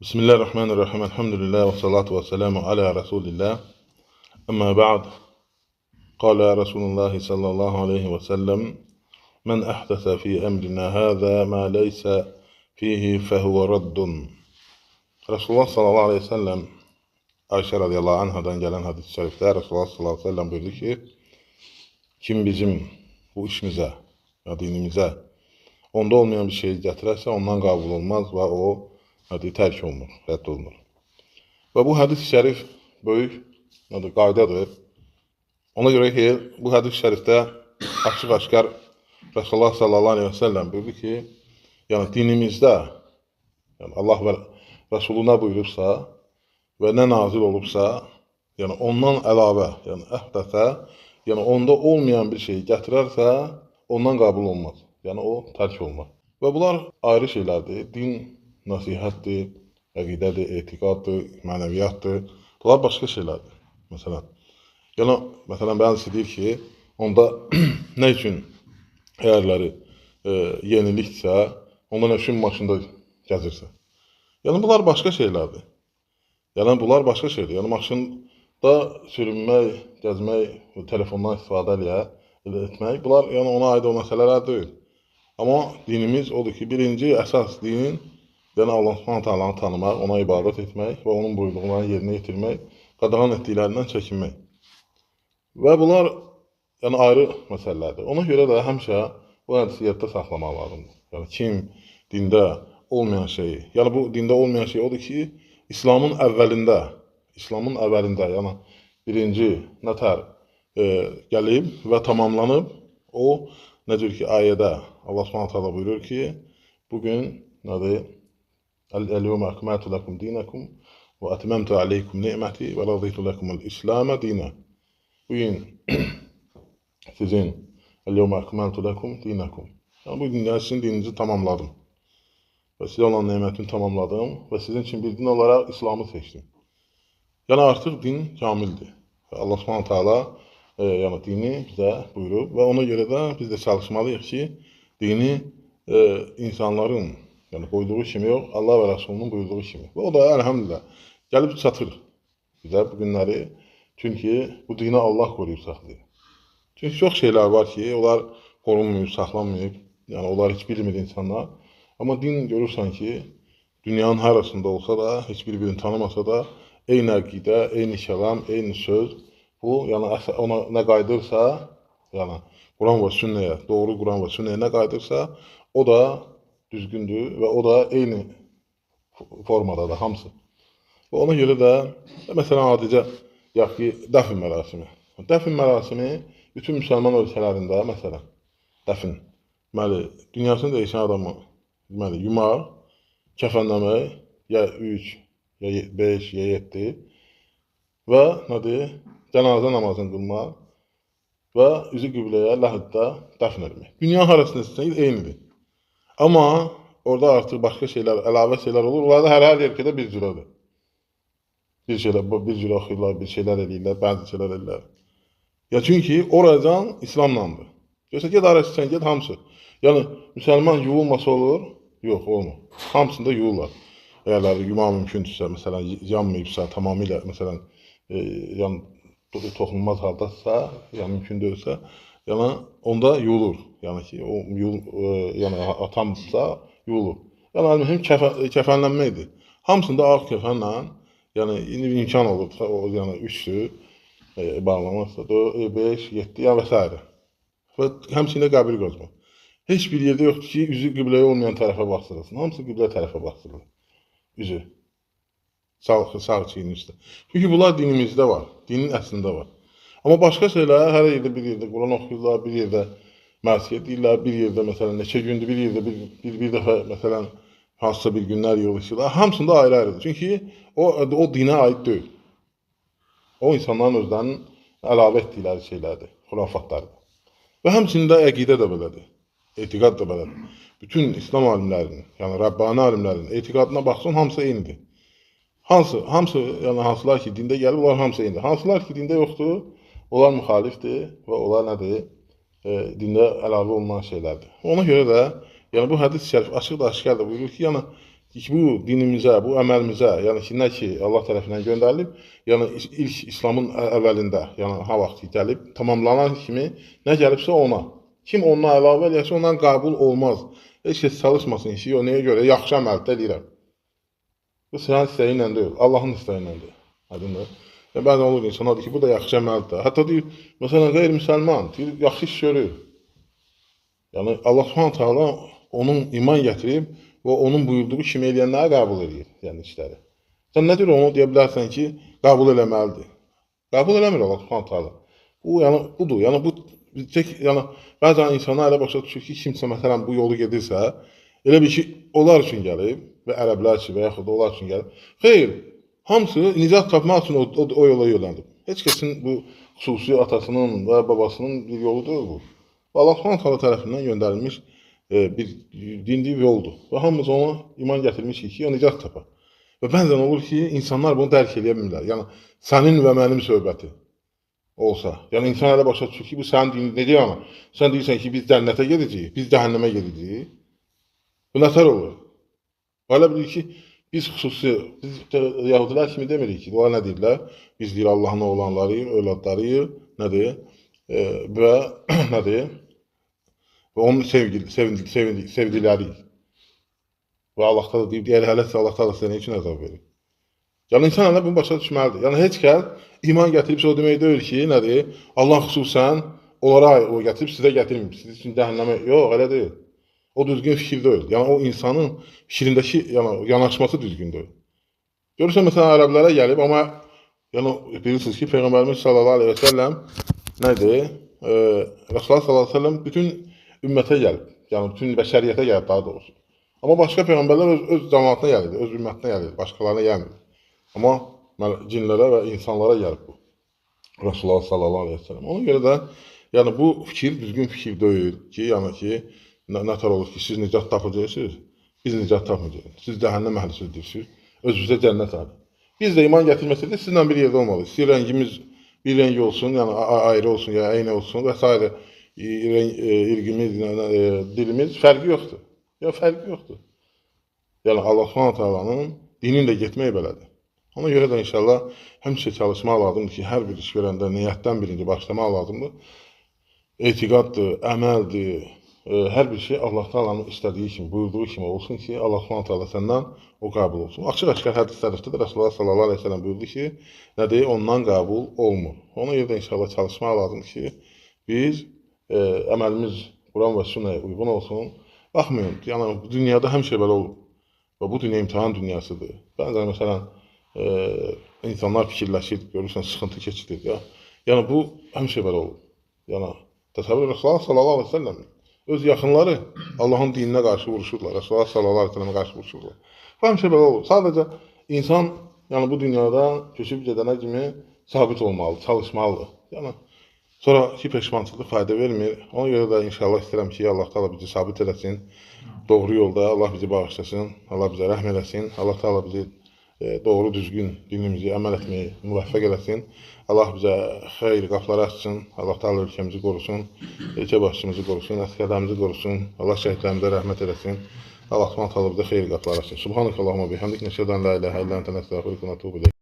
Bismillahirrahmanirrahim. Elhamdülillah ve salatu ve selamu ala Resulillah. Amma ba'd. Qala Resulullah sallallahu aleyhi ve sellem: "Men ahdasa fi emrina hâzâ ma leysa fihi fehuve raddun." Resulullah sallallahu aleyhi ve sellem Ayşe radıyallahu anhadan gelen hadis-i şerifte Resulullah sallallahu aleyhi ve sellem buyurdu ki: kim bizim bu işimize, ya dinimize onda olmayan bir şey gətirərsə ondan qabul olmaz və o tərk olunur, rədd olunur. Və bu hadis-i şərif böyük qaydadır. Ona görə ki, bu hadis-i şərifdə açıq-aşkar Resulullah sallallahu aleyhi ve sellem buyurdu ki, yəni dinimizdə Allah və Resulü nə buyurursa və nə nazil olubsa, yəni ondan əlavə, yəni əhdəsə, yəni onda olmayan bir şey gətirərsə, ondan qəbul olmaz. Yəni o tərk olmaz. Və bunlar ayrı şeylərdir. Din nəsihətdir, əqidədir, etiqaddır, mənəviyyatdır. Bunlar başqa şeylərdir. Məsələn, bəzisi deyir ki, onda nə üçün əyərləri yeniliksə, onda nə üçün maşında gəzirsə. Yəni bunlar başqa şeylərdir. Yəni maşında sürünmək, gəzmək, telefondan istifadə etmək, bunlar yəni ona aid o məsələlər deyil. Amma dinimiz odur ki, birinci əsas dinin yəni Allah Subhanahu taalanı tanımaq, ona ibadət etmək və onun buyruqlarını yerinə yetirmək, qadağan etdiklərindən çəkinmək. Və bunlar yəni ayrı məsələlərdir. Ona görə də həmişə bu hədisi yadda saxlamaq lazımdır. Yəni kim dində olmayan şeyi, yəni bu dində olmayan şey odur ki, İslamın əvvəlində, yəni birinci nətər gəlib və tamamlanıb, o necə ki ayədə Allah Subhanahu taala buyurur ki, bugün nədir? El-yevme ekmeltu lekum dinakum ve etmemtu aleykum ni'meti ve raditu lekumul İslam'e dina. Bugün sizin el-yevme ekmeltu lekum dinakum. Yəni bugün sizin dininizi tamamladım. Və sizə olan nemətini tamamladım və sizin üçün bir din olaraq İslamı seçdim. Yəni artıq din kamildir. Və Allah Subhanahu taala yəni dini bizə buyurub və ona görə də biz də çalışmalıyıq ki, dini insanların yəni qoyduğu kimi yox, Allah və Rəsulunun buyurduğu kimi. Və o da əlhamdülillah gəlib çatır bizə bu günləri. Çünki bu dini Allah qoruyub saxlayır. Çünki çox şeylər var ki, onlar qorunmayıb, saxlanmayıb. Yəni onlar heç bilmir insanlar. Amma din görürsən ki, dünyanın harasında olsa da, heç bir-birini tanımasa da, eyni əqidə, eyni kəlam, eyni söz. Bu, yəni ona nə qaydırsa, yəni Quran və sünnəyə, doğru Quran və sünnəyə nə qaydırsa, o da düzgündür və o da eyni formadadır hamısı. Və ona görə də, məsələn, adicə, yaxud ki, dəfn mərasimi. Dəfn mərasimi bütün müsəlman ölkələrində, məsələn, dəfn, dünyasını dəyişən adamı yumaq, kəfənləmək, ya 3, ya 5, ya 7 və cənazə namazını qılmaq və üzü qibləyə ləhəddə dəfn etmək. Dünya harasında istəyir, eynidir. Amma orada artıq başqa şeylər, əlavə şeylər olur. Onlar da hər yerdə bir cürədir. Bir cürə oxuyurlar, bir şeylər edirlər, bəzi şeylər edirlər. Ya çünki oradan İslamlandır. Görsə, ged arasından, ged hamısı. Yəni, müsəlman yuvulmasa olur? Yox, olmur. Hamısında yuvurlar. Əgərlər yumaq mümkündürsə, məsələn, yanmayıbsa, tamamilə, məsələn, toxunulmaz haldasa, yəni mümkün deyilsə, yəni onda yuyulur. Yəni ki, o atamsa yuyulur. Yəni mühüm kəfənlənməkdir. Hamısında ağ kəfənlə, yəni imkan olubsa, yəni 3-dür, bağlamazsa 4, 5, 7, yəni və s. Və həmçində qəbir qazmaq. Heç bir yerdə yoxdur ki, üzü qibləyə olmayan tərəfə baxsırılsın. Hamısı qiblə tərəfə baxsırılır. Üzü. Sağ çiyinin üstə. Çünki bunlar dinimizdə var. Dinin əslində var. Amma başqa şeylər hər yerdə bir yerdə Quran oxuyurlar, bir yerdə məsciyə deyirlər, bir yerdə məsələn neçə gündür, bir yerdə bir dəfə məsələn hansısa bir günlər yığılışırlar. Hamısında ayrı-ayrıdır. Çünki o dinə aid deyil. O insanların özlərinin əlavə etdikləri şeylərdir, xurafatlardır. Və həmçində əqidə də belədir, etiqad da belədir. Bütün İslam alimlərinin, yəni Rəbbani alimlərinin etiqadına baxsın, hamısı eynidir. Hansılar ki dində gəlib, onlar hamısı eynidir. Hansılar ki dində yoxdur, onlar müxalifdir və onlar nədir? Dində əlavə olunan şeylərdir. Ona görə də, yəni bu hədis-i şərif açıq da aşkar da buyurur ki, yəni bu dinimizə, bu əməlimizə, yəni ki, nə ki Allah tərəfindən göndərilib, yəni ilk İslamın əvvəlində, yəni ha vaxt gəlib, tamamlanan kimi nə gəlibsə ona. Kim ondan əlavə eləyəsə ondan qəbul olmaz. Heç kəs çalışmasın ki, o nəyə görə yaxşı əməldə eləyirəm. Bu sənin istəyi ilə deyil, Allahın istəyi iləndir. Aydındır. Bəzən olur insanlar deyir ki, bu da yaxşı əməldir. Hətta deyir, məsələn, qeyri-müsəlman, deyir, yaxşı iş görür. Yəni Allah Subhanahu taala onun iman gətirib və onun buyurduğu kimi eləyənləri qəbul edir, yəni işləri. Sən nə cür onu deyə bilərsən ki, qəbul eləməlidir? Qəbul eləmir Allah Subhanahu taala. Bu yəni budur. Yəni bu yəni bəzən insanlar elə başa düşür ki, kimsə məsələn bu yolu gedirsə, elə bir ki, onlar üçün gəlib və ərəblər üçün və yaxud da onlar üçün gəlib. Xeyr, hamısı nicat tapmaq üçün o yola yönəlib. Heç kəsin bu xüsusi atasının və babasının bir yolu deyil bu. Allah Subhanahu taala tərəfindən göndərilmiş bir dindir yoldur. Və hamımız ona iman gətirmişik ki, o nicat tapar. Və bəzən olur ki, insanlar bunu dərk edə bilmirlər. Yəni sənin və mənim söhbəti olsa, yəni insan elə başa düşür ki, bu sənin dinin necə yana? Sən deyirsən ki, biz cənnətə gedəcəyik, biz cəhənnəmə gedəcəyik. Bu nətər olur? Elə bilir ki, biz xüsusi, biz yahudilər kimi demirik ki, onlar nə deyirlər? Biz deyir Allahın oğlanlarıyıq, övladlarıyıq, nədir? Və nədir? Və onun sevdiləriyik. Və Allah da deyib, deyər, hələsə Allah da sənə üçün əzab verir. Yəni, insan hələ bunu başa düşməlidir. Yəni, heç kəs iman gətiribsə o demək deyil ki, nədir? Allah xüsusən onlara o gətirib, sizə gətirməyib. Siz üçün cəhənnəmə, yox, elə deyil. O düzgün fikir deyil. Yəni, o insanın fikrindəki yanaşması düzgün deyil. Görürsən, məsələn, ərəblərə gəlib, amma yəni, bilirsiniz ki, Peyğəmbərimiz sallallahu aleyhi və səlləm nədir? Rasulullah sallallahu aleyhi və səlləm bütün ümmətə gəlib. Yəni, bütün bəşəriyyətə gəlib daha doğrusu. Amma başqa Peyğəmbərlər öz cəmaatına gəlib, öz ümmətinə gəlib, başqalarına gəlmir. Amma cinlərə və insanlara gəlib bu. Rasulullah sallallahu aleyhi və səlləm. Ona görə də yəni, bu fikir düzgün fikir deyil ki, yəni ki, nətər olur ki, siz nicat tapacaqsınız, biz nicat tapmayacağıq. Siz cəhənnəm əhlisiz deyirsiniz, özünüzə cənnət əli. Biz də iman gətirməsək sizlə bir yerdə olmalıyıq. İstəyir rəngimiz bir rəng olsun, yəni ayrı olsun, ya eyni olsun və s. İrqimiz, dilimiz fərqi yoxdur. Ya fərqi yoxdur. Yəni Allah Subhanahu taalanın dinin də getmək belədir. Ona görə də inşallah həmişə çalışmaq lazımdır ki, hər bir iş görəndə niyyətdən birinci başlamaq lazımdır. Etiqaddır, əməldir, hər bir şey Allah Taala'nın istədiyi kimi, buyurduğu kimi olsun ki, Allah Subhanahu taala səndən o qəbul olsun. Açıq-aşkar hədislərdə də Rasulullah sallallahu əleyhi və səlləm buyurdu ki, nədir? Ondan qəbul olmur. Ona görə də inşallah çalışmaq lazımdır ki, biz əməlimiz Quran və sünnəyə uyğun olsun. Baxmayın, yəni dünyada həmişə belə olur. Və bu dünya imtahan dünyasıdır. Bəzən məsələn insanlar fikirləşir, görürsən sıxıntı keçirir ya. Yəni bu həmişə belə olur. Yəni təsəvvür Rasulullah sallallahu əleyhi və səlləm öz yaxınları Allahın dininə qarşı vuruşurlar. Rasulullah sallallahu əleyhi və səlləmə qarşı vuruşurlar. Bu həmişə belə olur. Sadəcə insan yəni bu dünyada köçüb gedənə kimi sabit olmalıdır, çalışmalıdır. Yəni sonraki peşmançılıq fayda vermir. Ona görə də inşallah istəyirəm ki, Allah Taala bizi sabit eləsin. Doğru yolda Allah bizi bağışlasın. Allah bizə rəhm eləsin. Allah Taala bizi doğru düzgün dinimizi əməl etməyi müvəffəq eləsin. Allah bizə xeyir qapıları açsın. Allah Taala ölkəmizi qorusun. Ölkə başçımızı qorusun. Əsgərlərimizi qorusun. Allah şəhidlərimizə rəhmət eləsin. Allah Subhanahu taala bizə xeyir qapıları açsın. Subhanakallahumma bihamdik, nəşhədu an la ilaha illa ente, nəstəğfiruke və nətubu ileyk.